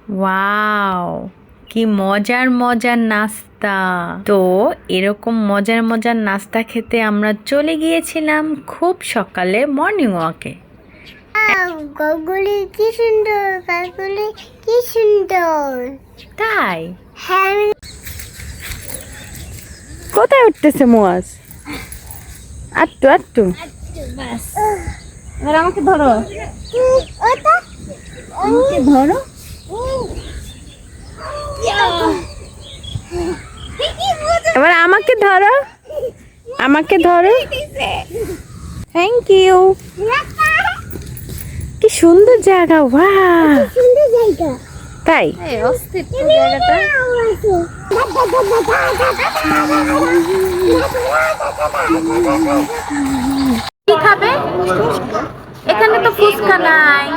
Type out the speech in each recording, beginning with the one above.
Wow, কি মজার মজার নাস্তা! তো এরকম মজার মজার নাস্তা খেতে আমরা চলে গিয়েছিলাম খুব সকালে মর্নিং ওয়াকে। গাছগুলি কি সুন্দর, গাছগুলি কি সুন্দর। তাই হ্যাঁ, কোথায় উঠতেছে মোয়াজ? আটটু আটটু, এবার আমাকে ধরো, ওটা আমাকে ধরো। এবার আমাকে ধরো, আমাকে ধরো। Thank you. কি সুন্দর জায়গা, ওয়াও! সুন্দর জায়গা। তাই অস্থির তো জায়গাটা। কি খাবে? এখানে তো ফুচকা নাই,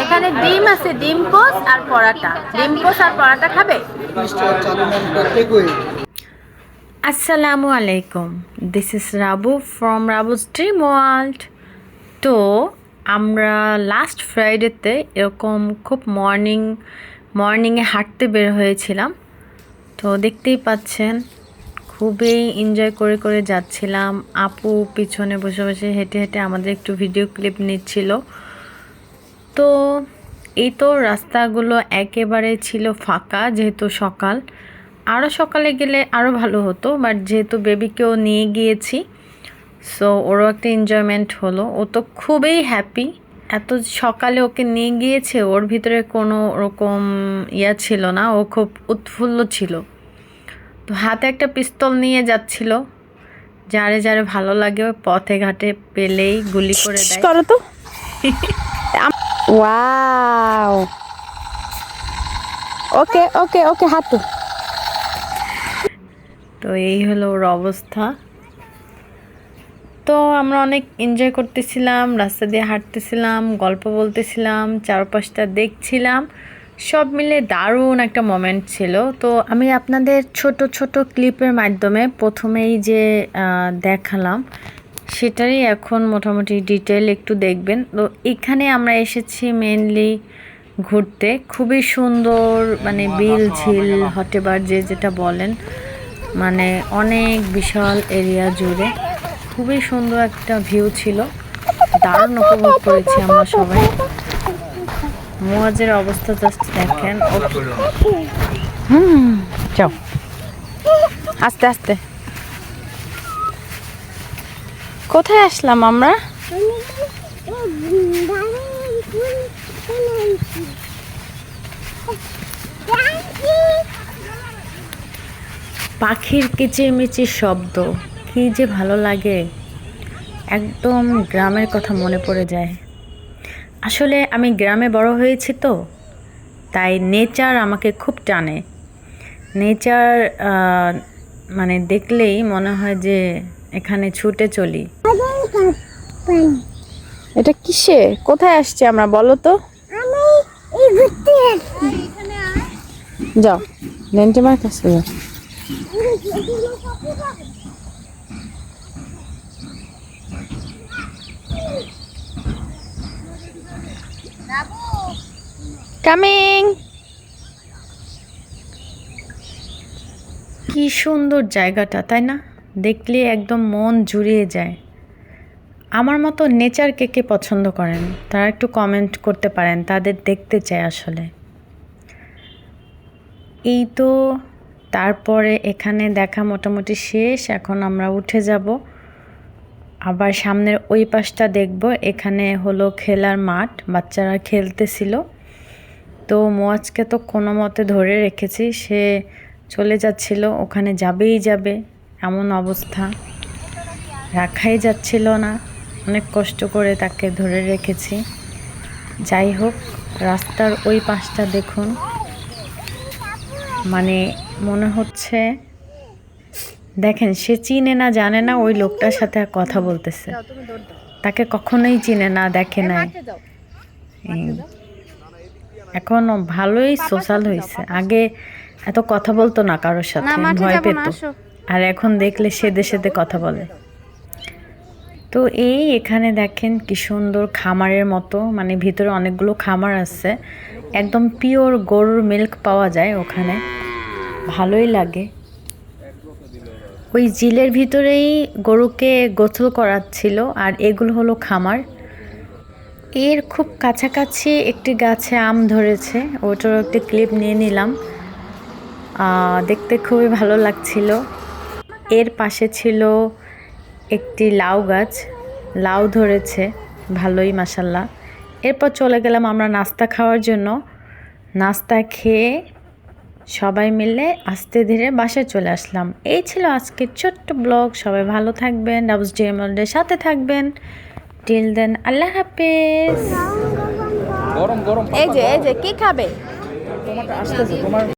এখানে ডিম আছে, ডিম পোস্ট আর পরাটা। ডিম পোস্ট আর পরাটা খাবে? আসসালামু আলাইকুম, this is Rabu from Rabu's dream world. তো আমরা লাস্ট ফ্রাইডেতে এরকম খুব মর্নিংয়ে হাঁটতে বের হয়েছিলাম। তো দেখতেই পাচ্ছেন খুবই এনজয় করে করে যাচ্ছিলাম। আপু পিছনে বসে বসে হেঁটে হেঁটে আমাদের একটু ভিডিও ক্লিপ নিচ্ছিল। তো এই তো রাস্তাগুলো একেবারে ছিল ফাঁকা, যেহেতু সকাল। আরও সকালে গেলে আরও ভালো হতো, বাট যেহেতু বেবিকেও নিয়ে গিয়েছি, সো ওরও একটা এনজয়মেন্ট হলো। ও তো খুবই হ্যাপি। এত সকালে ওকে নিয়ে গিয়েছে, ওর ভিতরে কোনো রকম ছিল না, ও খুব উৎফুল্ল ছিল। তো হাতে একটা পিস্তল নিয়ে যাচ্ছিল, যারে যারে ভালো লাগে ওই পথে ঘাটে পেলেই গুলি করে দেয়। করো তো। ওয়াও, ওকে ওকে ওকে, হাঁটু। তো এই হলো ওর অবস্থা। তো আমরা অনেক এনজয় করতেছিলাম, রাস্তা দিয়ে হাঁটতেছিলাম, গল্প বলতেছিলাম, চারপাশটা দেখছিলাম। সব মিলে দারুণ একটা মোমেন্ট ছিল। তো আমি আপনাদের ছোট ছোট ক্লিপের মাধ্যমে প্রথমেই যে দেখালাম সেটারই এখন মোটামুটি ডিটেল একটু দেখবেন। তো এখানে আমরা এসেছি মেনলি ঘুরতে। খুবই সুন্দর, মানে বিল ঝিল হটেবার যে যেটা বলেন, মানে অনেক বিশাল এরিয়া জুড়ে খুবই সুন্দর একটা ভিউ ছিল। দারুণ উপভোগ করেছি আমরা সবাই। মোয়াজের অবস্থা জাস্ট দেখেন। যাও আস্তে আস্তে। কোথায় আসলাম আমরা? পাখির কিচিরমিচির শব্দ কি যে ভালো লাগে, একদম গ্রামের কথা মনে পড়ে যায়। আসলে আমি গ্রামে বড় হয়েছি, তো তাই নেচার আমাকে খুব টানে। নেচার মানে দেখলেই মনে হয় যে এখানে ছুটে চলি। এটা কিসে, কোথায় আসছে আমরা বলো তো? যাও লেন্টিমার কাছে যাও। কামিং। কি সুন্দর জায়গাটা, তাই না? দেখলে একদম মন জুড়িয়ে যায়। আমার মতো নেচার কে কে পছন্দ করেন তারা একটু কমেন্ট করতে পারেন, তাদের দেখতে চাই আসলে। এই তো তারপরে এখানে দেখা মোটামুটি শেষ। এখন আমরা উঠে যাব, আবার সামনের ওই পাশটা দেখব। এখানে হলো খেলার মাঠ, বাচ্চারা খেলতেছিল। তো মোয়াজকে তো কোনো মতে ধরে রেখেছি, সে চলে যাচ্ছিল, ওখানে যাবেই যাবে এমন অবস্থা, রাখাই যাচ্ছিল না। অনেক কষ্ট করে তাকে ধরে রেখেছি। যাই হোক, রাস্তার ওই পাশটা দেখুন, মানে মনে হচ্ছে, দেখেন সে চিনে না জানে না ওই লোকটার সাথে কথা বলতেছে। তাকে কখনোই চিনে না, দেখে নাই। এখন ভালোই সোশ্যাল হয়েছে, আগে এত কথা বলতো না কারোর সাথে, ভয় পেত। আর এখন দেখলে সেদে সেদে কথা বলে। তো এই এখানে দেখেন কি সুন্দর খামারের মতো, মানে ভিতরে অনেকগুলো খামার আছে। একদম পিওর গরুর মিল্ক পাওয়া যায় ওখানে, ভালোই লাগে। ওই ঝিলের ভিতরেই গরুকে গোসল করাচ্ছিল, আর এগুলো হলো খামার। এর খুব কাছাকাছি একটি গাছে আম ধরেছে, ওটার একটি ক্লিপ নিয়ে নিলাম। দেখতে খুবই ভালো লাগছিল। এর পাশে ছিল একটি লাউ গাছ, লাউ ধরেছে ভালোই মাশাল্লাহ। এরপর চলে গেলাম আমরা নাস্তা খাওয়ার জন্য। নাস্তা খেয়ে সবাই মিলে আস্তে ধীরে বাসায় চলে আসলাম। এই ছিল আজকের ছোট্ট ব্লগ। সবাই ভালো থাকবেন, রাবুস ড্রিম ওয়ার্ল্ডের সাথে থাকবেন। টিল দেন, আল্লাহ হাফেজ। গরম গরম এই যে কি খাবে? তোমারটা আসতেছে তোমার